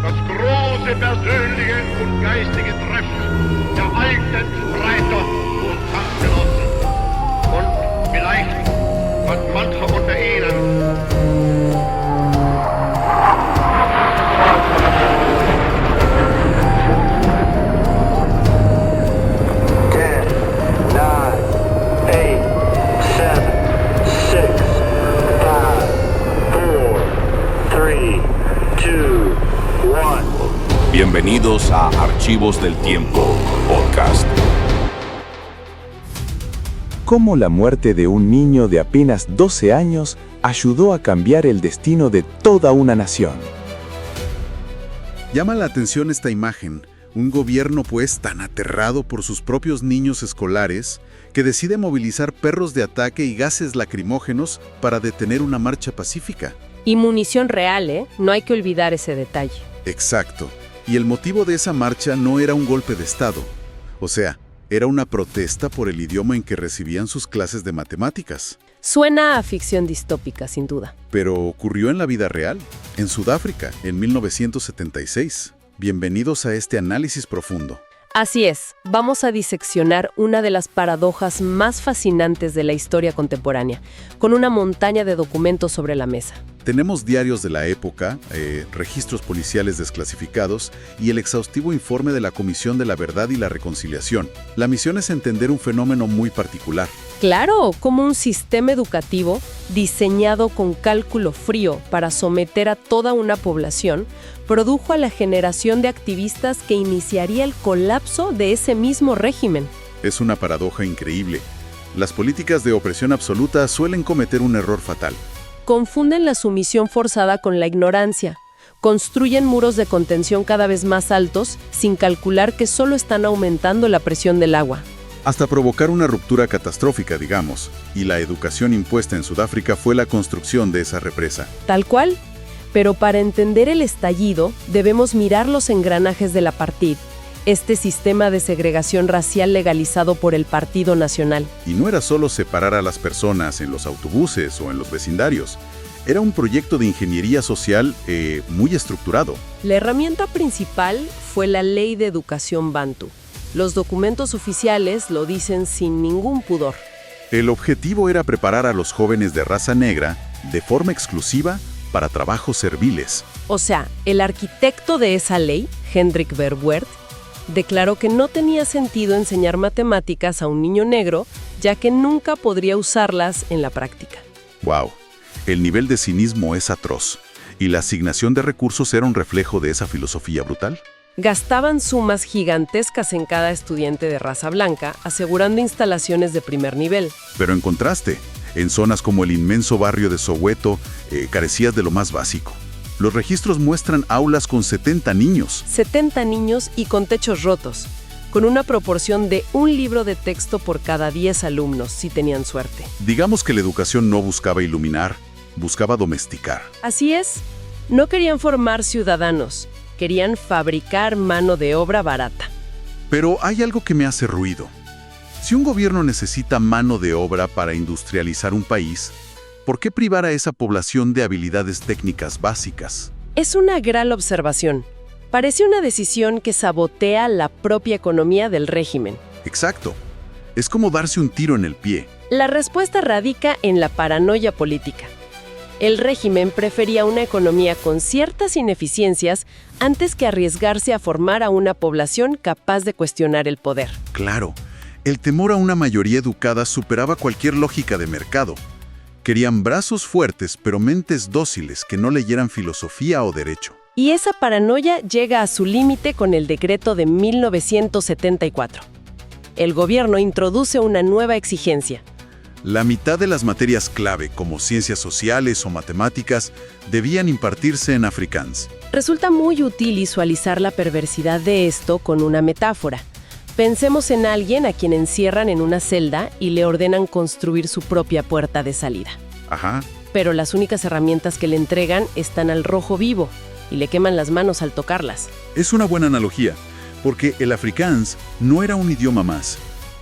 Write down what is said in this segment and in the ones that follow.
Das große persönliche und geistige Treffen der alten Streiter und Kampfgenossen. Und vielleicht hat mancher unter ihnen Bienvenidos a Archivos del Tiempo, podcast. Cómo la muerte de un niño de apenas 12 años ayudó a cambiar el destino de toda una nación. Llama la atención esta imagen, un gobierno pues tan aterrado por sus propios niños escolares que decide movilizar perros de ataque y gases lacrimógenos para detener una marcha pacífica. Y munición real, ¿eh? No hay que olvidar ese detalle. Exacto. Y el motivo de esa marcha no era un golpe de Estado. O sea, era una protesta por el idioma en que recibían sus clases de matemáticas. Suena a ficción distópica, sin duda. Pero ocurrió en la vida real, en Sudáfrica, en 1976. Bienvenidos a este análisis profundo. Así es, vamos a diseccionar una de las paradojas más fascinantes de la historia contemporánea, con una montaña de documentos sobre la mesa. Tenemos diarios de la época, registros policiales desclasificados y el exhaustivo informe de la Comisión de la Verdad y la Reconciliación. La misión es entender un fenómeno muy particular. Claro, como un sistema educativo diseñado con cálculo frío para someter a toda una población, produjo a la generación de activistas que iniciaría el colapso de ese mismo régimen. Es una paradoja increíble. Las políticas de opresión absoluta suelen cometer un error fatal. Confunden la sumisión forzada con la ignorancia. Construyen muros de contención cada vez más altos sin calcular que solo están aumentando la presión del agua. Hasta provocar una ruptura catastrófica, digamos. Y la educación impuesta en Sudáfrica fue la construcción de esa represa. Tal cual. Pero para entender el estallido, debemos mirar los engranajes del apartheid, este sistema de segregación racial legalizado por el Partido Nacional. Y no era solo separar a las personas en los autobuses o en los vecindarios. Era un proyecto de ingeniería social muy estructurado. La herramienta principal fue la Ley de Educación Bantu. Los documentos oficiales lo dicen sin ningún pudor. El objetivo era preparar a los jóvenes de raza negra de forma exclusiva para trabajos serviles. O sea, el arquitecto de esa ley, Hendrik Verwoerd, declaró que no tenía sentido enseñar matemáticas a un niño negro, ya que nunca podría usarlas en la práctica. ¡Wow! El nivel de cinismo es atroz. ¿Y la asignación de recursos era un reflejo de esa filosofía brutal? Gastaban sumas gigantescas en cada estudiante de raza blanca, asegurando instalaciones de primer nivel. Pero en contraste, en zonas como el inmenso barrio de Soweto, carecías de lo más básico. Los registros muestran aulas con 70 niños. 70 niños y con techos rotos, con una proporción de un libro de texto por cada 10 alumnos, si tenían suerte. Digamos que la educación no buscaba iluminar, buscaba domesticar. Así es, no querían formar ciudadanos, querían fabricar mano de obra barata. Pero hay algo que me hace ruido. Si un gobierno necesita mano de obra para industrializar un país, ¿por qué privar a esa población de habilidades técnicas básicas? Es una gran observación. Parece una decisión que sabotea la propia economía del régimen. Exacto. Es como darse un tiro en el pie. La respuesta radica en la paranoia política. El régimen prefería una economía con ciertas ineficiencias antes que arriesgarse a formar a una población capaz de cuestionar el poder. Claro. El temor a una mayoría educada superaba cualquier lógica de mercado. Querían brazos fuertes, pero mentes dóciles que no leyeran filosofía o derecho. Y esa paranoia llega a su límite con el decreto de 1974. El gobierno introduce una nueva exigencia. La mitad de las materias clave, como ciencias sociales o matemáticas, debían impartirse en afrikáans. Resulta muy útil visualizar la perversidad de esto con una metáfora. Pensemos en alguien a quien encierran en una celda y le ordenan construir su propia puerta de salida. Ajá. Pero las únicas herramientas que le entregan están al rojo vivo y le queman las manos al tocarlas. Es una buena analogía, porque el afrikáans no era un idioma más.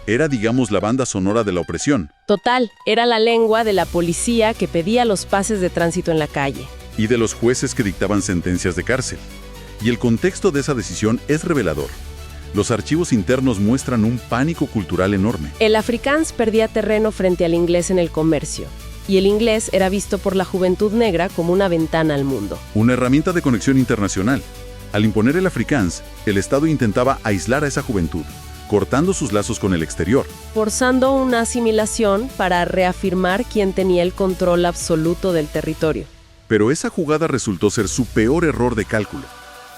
Era, digamos, la banda sonora de la opresión. Total, era la lengua de la policía que pedía los pases de tránsito en la calle. Y de los jueces que dictaban sentencias de cárcel. Y el contexto de esa decisión es revelador. Los archivos internos muestran un pánico cultural enorme. El afrikáans perdía terreno frente al inglés en el comercio, y el inglés era visto por la juventud negra como una ventana al mundo. Una herramienta de conexión internacional. Al imponer el afrikáans, el Estado intentaba aislar a esa juventud, cortando sus lazos con el exterior. Forzando una asimilación para reafirmar quién tenía el control absoluto del territorio. Pero esa jugada resultó ser su peor error de cálculo.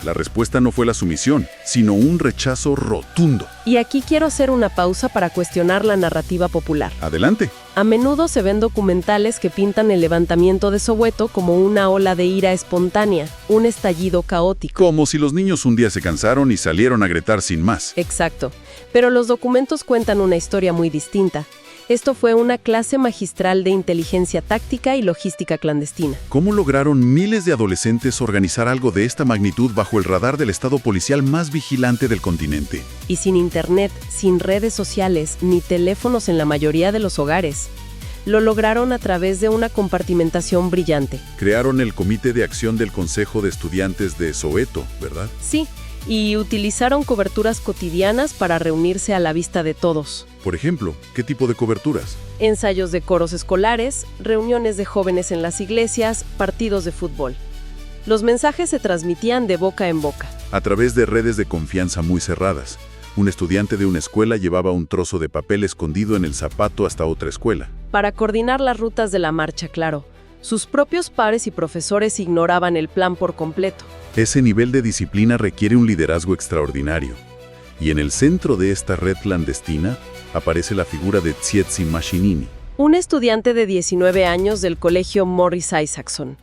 La respuesta no fue la sumisión, sino un rechazo rotundo. Y aquí quiero hacer una pausa para cuestionar la narrativa popular. Adelante. A menudo se ven documentales que pintan el levantamiento de Soweto como una ola de ira espontánea, un estallido caótico. Como si los niños un día se cansaron y salieron a gritar sin más. Exacto. Pero los documentos cuentan una historia muy distinta. Esto fue una clase magistral de inteligencia táctica y logística clandestina. ¿Cómo lograron miles de adolescentes organizar algo de esta magnitud bajo el radar del estado policial más vigilante del continente? Y sin internet, sin redes sociales, ni teléfonos en la mayoría de los hogares. Lo lograron a través de una compartimentación brillante. Crearon el Comité de Acción del Consejo de Estudiantes de Soweto, ¿verdad? Sí, y utilizaron coberturas cotidianas para reunirse a la vista de todos. Por ejemplo, ¿qué tipo de coberturas? Ensayos de coros escolares, reuniones de jóvenes en las iglesias, partidos de fútbol. Los mensajes se transmitían de boca en boca. A través de redes de confianza muy cerradas. Un estudiante de una escuela llevaba un trozo de papel escondido en el zapato hasta otra escuela. Para coordinar las rutas de la marcha, claro. Sus propios pares y profesores ignoraban el plan por completo. Ese nivel de disciplina requiere un liderazgo extraordinario. Y en el centro de esta red clandestina aparece la figura de Tsietsi Mashinini. Un estudiante de 19 años del colegio Morris Isaacson.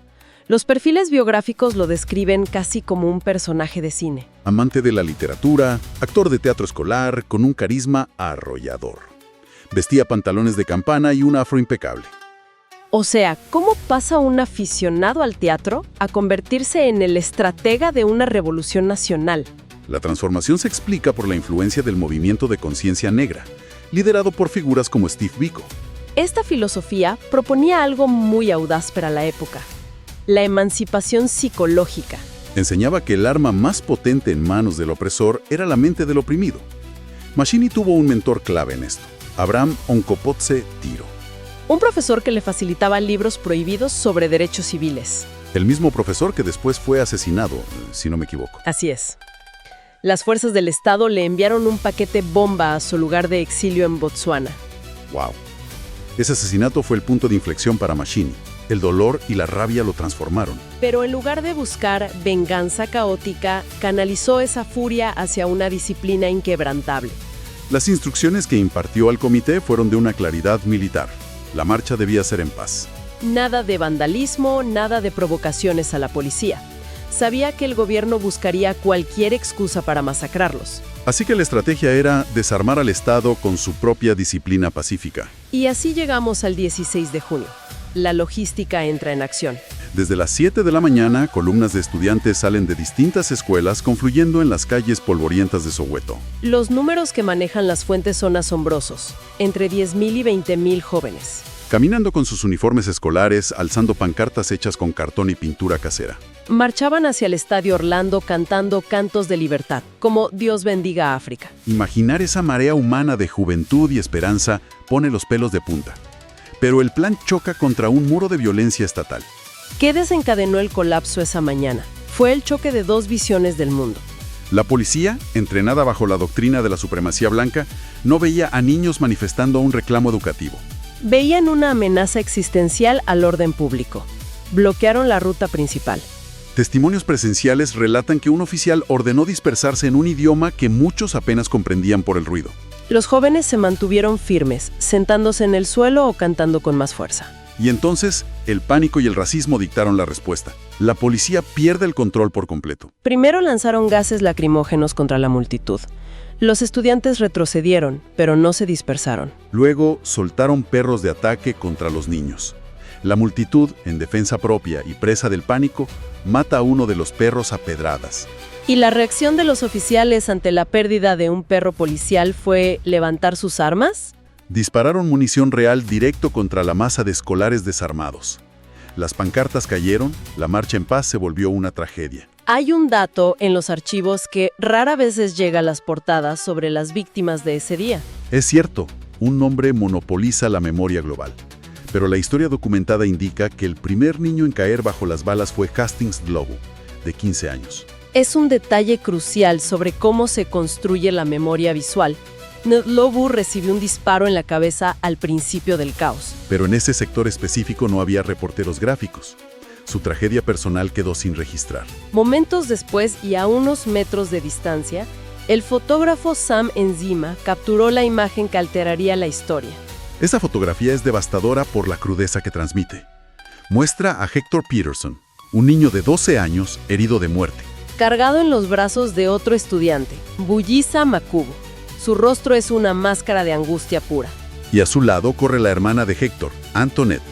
Los perfiles biográficos lo describen casi como un personaje de cine. Amante de la literatura, actor de teatro escolar, con un carisma arrollador. Vestía pantalones de campana y un afro impecable. O sea, ¿cómo pasa un aficionado al teatro a convertirse en el estratega de una revolución nacional? La transformación se explica por la influencia del movimiento de conciencia negra, liderado por figuras como Steve Biko. Esta filosofía proponía algo muy audaz para la época: la emancipación psicológica. Enseñaba que el arma más potente en manos del opresor era la mente del oprimido. Mashini tuvo un mentor clave en esto, Abraham Onkopotse Tiro. Un profesor que le facilitaba libros prohibidos sobre derechos civiles. El mismo profesor que después fue asesinado, si no me equivoco. Así es. Las fuerzas del Estado le enviaron un paquete bomba a su lugar de exilio en Botsuana. ¡Wow! Ese asesinato fue el punto de inflexión para Mashini. El dolor y la rabia lo transformaron. Pero en lugar de buscar venganza caótica, canalizó esa furia hacia una disciplina inquebrantable. Las instrucciones que impartió al comité fueron de una claridad militar. La marcha debía ser en paz. Nada de vandalismo, nada de provocaciones a la policía. Sabía que el gobierno buscaría cualquier excusa para masacrarlos. Así que la estrategia era desarmar al Estado con su propia disciplina pacífica. Y así llegamos al 16 de junio. La logística entra en acción. Desde las 7 de la mañana, columnas de estudiantes salen de distintas escuelas confluyendo en las calles polvorientas de Soweto. Los números que manejan las fuentes son asombrosos. Entre 10.000 y 20.000 jóvenes. Caminando con sus uniformes escolares, alzando pancartas hechas con cartón y pintura casera. Marchaban hacia el Estadio Orlando cantando cantos de libertad, como Dios bendiga a África. Imaginar esa marea humana de juventud y esperanza pone los pelos de punta. Pero el plan choca contra un muro de violencia estatal. ¿Qué desencadenó el colapso esa mañana? Fue el choque de dos visiones del mundo. La policía, entrenada bajo la doctrina de la supremacía blanca, no veía a niños manifestando un reclamo educativo. Veían una amenaza existencial al orden público. Bloquearon la ruta principal. Testimonios presenciales relatan que un oficial ordenó dispersarse en un idioma que muchos apenas comprendían por el ruido. Los jóvenes se mantuvieron firmes, sentándose en el suelo o cantando con más fuerza. Y entonces, el pánico y el racismo dictaron la respuesta. La policía pierde el control por completo. Primero lanzaron gases lacrimógenos contra la multitud. Los estudiantes retrocedieron, pero no se dispersaron. Luego, soltaron perros de ataque contra los niños. La multitud, en defensa propia y presa del pánico, mata a uno de los perros a pedradas. ¿Y la reacción de los oficiales ante la pérdida de un perro policial fue levantar sus armas? Dispararon munición real directo contra la masa de escolares desarmados. Las pancartas cayeron, la marcha en paz se volvió una tragedia. Hay un dato en los archivos que rara vez llega a las portadas sobre las víctimas de ese día. Es cierto, un nombre monopoliza la memoria global. Pero la historia documentada indica que el primer niño en caer bajo las balas fue Hastings Lobo, de 15 años. Es un detalle crucial sobre cómo se construye la memoria visual. Ned Lobo recibió un disparo en la cabeza al principio del caos. Pero en ese sector específico no había reporteros gráficos. Su tragedia personal quedó sin registrar. Momentos después y a unos metros de distancia, el fotógrafo Sam Enzima capturó la imagen que alteraría la historia. Esa fotografía es devastadora por la crudeza que transmite. Muestra a Hector Peterson, un niño de 12 años herido de muerte. Cargado en los brazos de otro estudiante, Bulisa Makubo. Su rostro es una máscara de angustia pura. Y a su lado corre la hermana de Hector, Antoinette,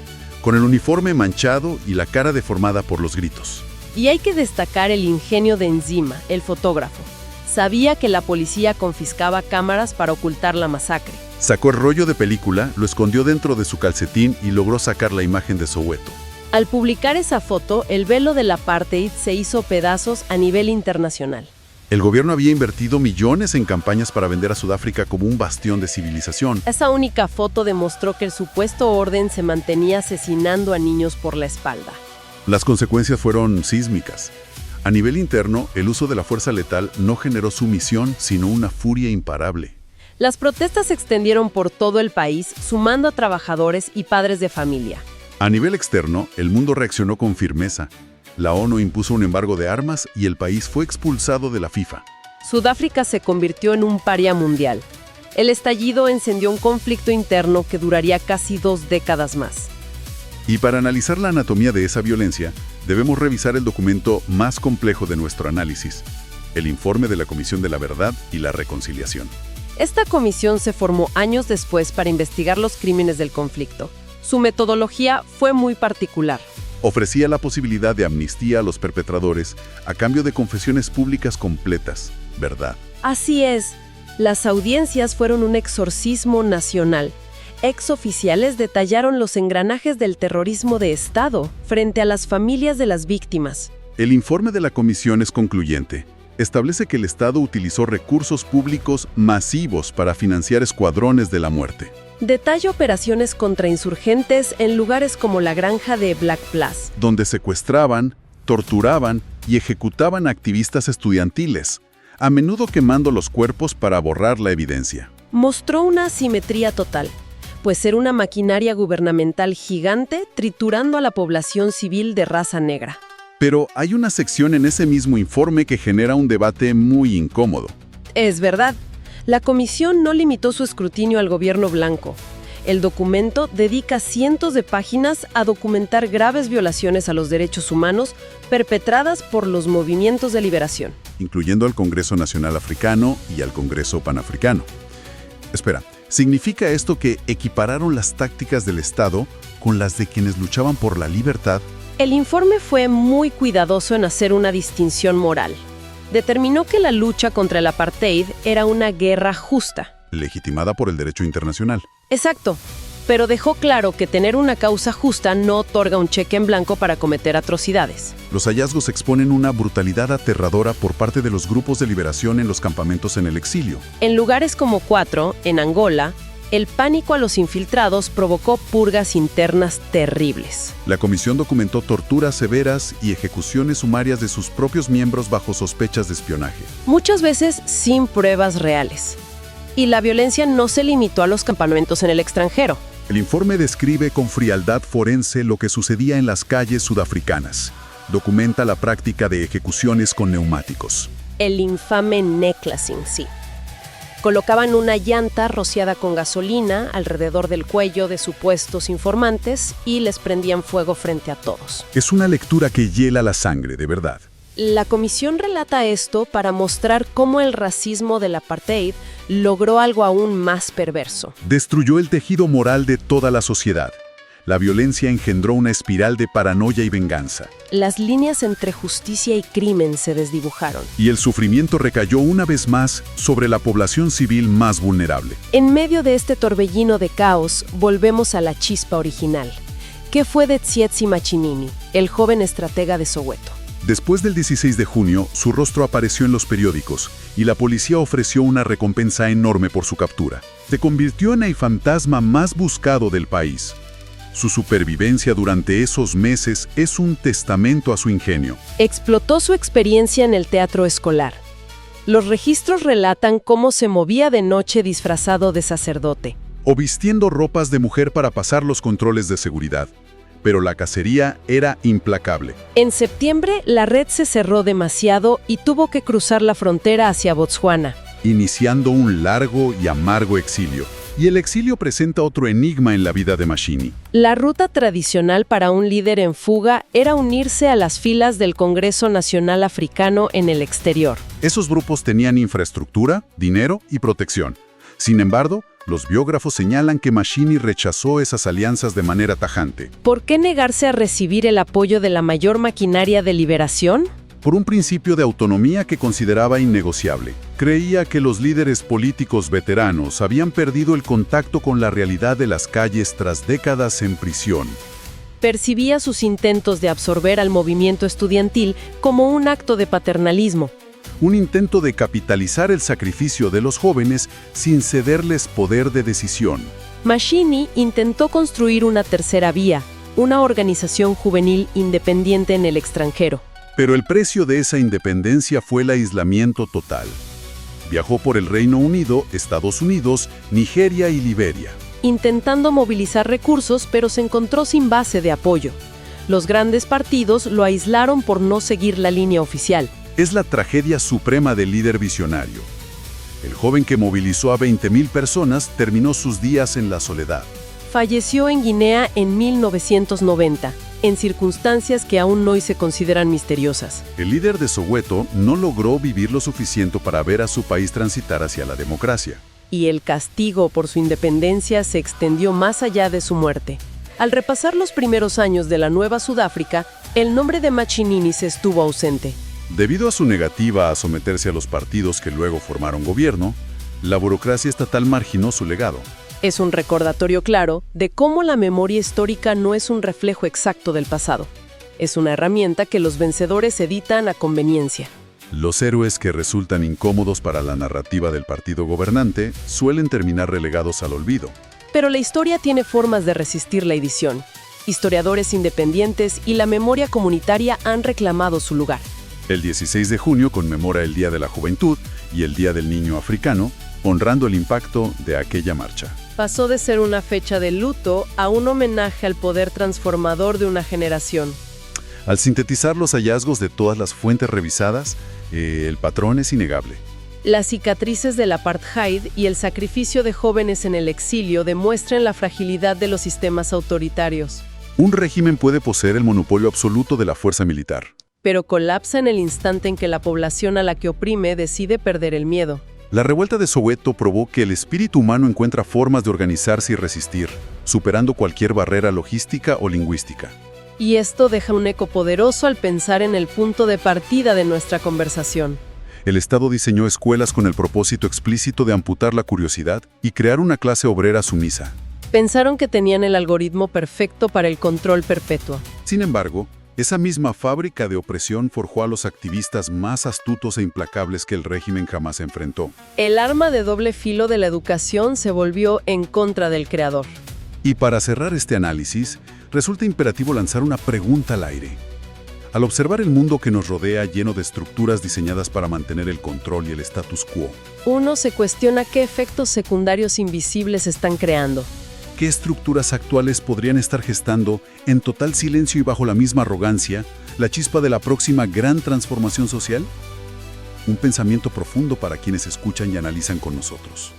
con el uniforme manchado y la cara deformada por los gritos. Y hay que destacar el ingenio de Enzima, el fotógrafo. Sabía que la policía confiscaba cámaras para ocultar la masacre. Sacó el rollo de película, lo escondió dentro de su calcetín y logró sacar la imagen de Soweto. Al publicar esa foto, el velo del apartheid se hizo pedazos a nivel internacional. El gobierno había invertido millones en campañas para vender a Sudáfrica como un bastión de civilización. Esa única foto demostró que el supuesto orden se mantenía asesinando a niños por la espalda. Las consecuencias fueron sísmicas. A nivel interno, el uso de la fuerza letal no generó sumisión, sino una furia imparable. Las protestas se extendieron por todo el país, sumando a trabajadores y padres de familia. A nivel externo, el mundo reaccionó con firmeza. La ONU impuso un embargo de armas y el país fue expulsado de la FIFA. Sudáfrica se convirtió en un paria mundial. El estallido encendió un conflicto interno que duraría casi 2 décadas más. Y para analizar la anatomía de esa violencia, debemos revisar el documento más complejo de nuestro análisis, el informe de la Comisión de la Verdad y la Reconciliación. Esta comisión se formó años después para investigar los crímenes del conflicto. Su metodología fue muy particular. Ofrecía la posibilidad de amnistía a los perpetradores a cambio de confesiones públicas completas, ¿verdad? Así es. Las audiencias fueron un exorcismo nacional. Exoficiales detallaron los engranajes del terrorismo de Estado frente a las familias de las víctimas. El informe de la comisión es concluyente. Establece que el Estado utilizó recursos públicos masivos para financiar escuadrones de la muerte. Detalla operaciones contra insurgentes en lugares como la granja de Black Place, donde secuestraban, torturaban y ejecutaban a activistas estudiantiles, a menudo quemando los cuerpos para borrar la evidencia. Mostró una asimetría total, pues era una maquinaria gubernamental gigante triturando a la población civil de raza negra. Pero hay una sección en ese mismo informe que genera un debate muy incómodo. Es verdad. La comisión no limitó su escrutinio al gobierno blanco. El documento dedica cientos de páginas a documentar graves violaciones a los derechos humanos perpetradas por los movimientos de liberación, incluyendo al Congreso Nacional Africano y al Congreso Panafricano. Espera, ¿significa esto que equipararon las tácticas del Estado con las de quienes luchaban por la libertad? El informe fue muy cuidadoso en hacer una distinción moral. Determinó que la lucha contra el apartheid era una guerra justa. Legitimada por el derecho internacional. Exacto, pero dejó claro que tener una causa justa no otorga un cheque en blanco para cometer atrocidades. Los hallazgos exponen una brutalidad aterradora por parte de los grupos de liberación en los campamentos en el exilio. En lugares como Cuatro, en Angola, el pánico a los infiltrados provocó purgas internas terribles. La comisión documentó torturas severas y ejecuciones sumarias de sus propios miembros bajo sospechas de espionaje. Muchas veces sin pruebas reales. Y la violencia no se limitó a los campamentos en el extranjero. El informe describe con frialdad forense lo que sucedía en las calles sudafricanas. Documenta la práctica de ejecuciones con neumáticos. El infame necklacing, sí. Colocaban una llanta rociada con gasolina alrededor del cuello de supuestos informantes y les prendían fuego frente a todos. Es una lectura que hiela la sangre, de verdad. La comisión relata esto para mostrar cómo el racismo del apartheid logró algo aún más perverso. Destruyó el tejido moral de toda la sociedad. La violencia engendró una espiral de paranoia y venganza. Las líneas entre justicia y crimen se desdibujaron. Y el sufrimiento recayó una vez más sobre la población civil más vulnerable. En medio de este torbellino de caos, volvemos a la chispa original. ¿Qué fue de Tsietsi Machinini, el joven estratega de Soweto? Después del 16 de junio, su rostro apareció en los periódicos y la policía ofreció una recompensa enorme por su captura. Se convirtió en el fantasma más buscado del país. Su supervivencia durante esos meses es un testamento a su ingenio. Explotó su experiencia en el teatro escolar. Los registros relatan cómo se movía de noche disfrazado de sacerdote. O vistiendo ropas de mujer para pasar los controles de seguridad. Pero la cacería era implacable. En septiembre, la red se cerró demasiado y tuvo que cruzar la frontera hacia Botswana, iniciando un largo y amargo exilio. Y el exilio presenta otro enigma en la vida de Machini. La ruta tradicional para un líder en fuga era unirse a las filas del Congreso Nacional Africano en el exterior. Esos grupos tenían infraestructura, dinero y protección. Sin embargo, los biógrafos señalan que Machini rechazó esas alianzas de manera tajante. ¿Por qué negarse a recibir el apoyo de la mayor maquinaria de liberación? Por un principio de autonomía que consideraba innegociable. Creía que los líderes políticos veteranos habían perdido el contacto con la realidad de las calles tras décadas en prisión. Percibía sus intentos de absorber al movimiento estudiantil como un acto de paternalismo. Un intento de capitalizar el sacrificio de los jóvenes sin cederles poder de decisión. Machini intentó construir una tercera vía, una organización juvenil independiente en el extranjero. Pero el precio de esa independencia fue el aislamiento total. Viajó por el Reino Unido, Estados Unidos, Nigeria y Liberia. Intentando movilizar recursos, pero se encontró sin base de apoyo. Los grandes partidos lo aislaron por no seguir la línea oficial. Es la tragedia suprema del líder visionario. El joven que movilizó a 20.000 personas terminó sus días en la soledad. Falleció en Guinea en 1990, en circunstancias que aún hoy se consideran misteriosas. El líder de Soweto no logró vivir lo suficiente para ver a su país transitar hacia la democracia. Y el castigo por su independencia se extendió más allá de su muerte. Al repasar los primeros años de la Nueva Sudáfrica, el nombre de Machinini se estuvo ausente. Debido a su negativa a someterse a los partidos que luego formaron gobierno, la burocracia estatal marginó su legado. Es un recordatorio claro de cómo la memoria histórica no es un reflejo exacto del pasado. Es una herramienta que los vencedores editan a conveniencia. Los héroes que resultan incómodos para la narrativa del partido gobernante suelen terminar relegados al olvido. Pero la historia tiene formas de resistir la edición. Historiadores independientes y la memoria comunitaria han reclamado su lugar. El 16 de junio conmemora el Día de la Juventud y el Día del Niño Africano, honrando el impacto de aquella marcha. Pasó de ser una fecha de luto a un homenaje al poder transformador de una generación. Al sintetizar los hallazgos de todas las fuentes revisadas, el patrón es innegable. Las cicatrices del apartheid y el sacrificio de jóvenes en el exilio demuestran la fragilidad de los sistemas autoritarios. Un régimen puede poseer el monopolio absoluto de la fuerza militar, pero colapsa en el instante en que la población a la que oprime decide perder el miedo. La revuelta de Soweto probó que el espíritu humano encuentra formas de organizarse y resistir, superando cualquier barrera logística o lingüística. Y esto deja un eco poderoso al pensar en el punto de partida de nuestra conversación. El Estado diseñó escuelas con el propósito explícito de amputar la curiosidad y crear una clase obrera sumisa. Pensaron que tenían el algoritmo perfecto para el control perpetuo. Sin embargo, esa misma fábrica de opresión forjó a los activistas más astutos e implacables que el régimen jamás enfrentó. El arma de doble filo de la educación se volvió en contra del creador. Y para cerrar este análisis, resulta imperativo lanzar una pregunta al aire. Al observar el mundo que nos rodea lleno de estructuras diseñadas para mantener el control y el status quo, uno se cuestiona qué efectos secundarios invisibles están creando. ¿Qué estructuras actuales podrían estar gestando, en total silencio y bajo la misma arrogancia, la chispa de la próxima gran transformación social? Un pensamiento profundo para quienes escuchan y analizan con nosotros.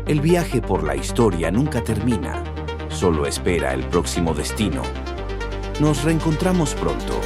El viaje por la historia nunca termina, solo espera el próximo destino. Nos reencontramos pronto.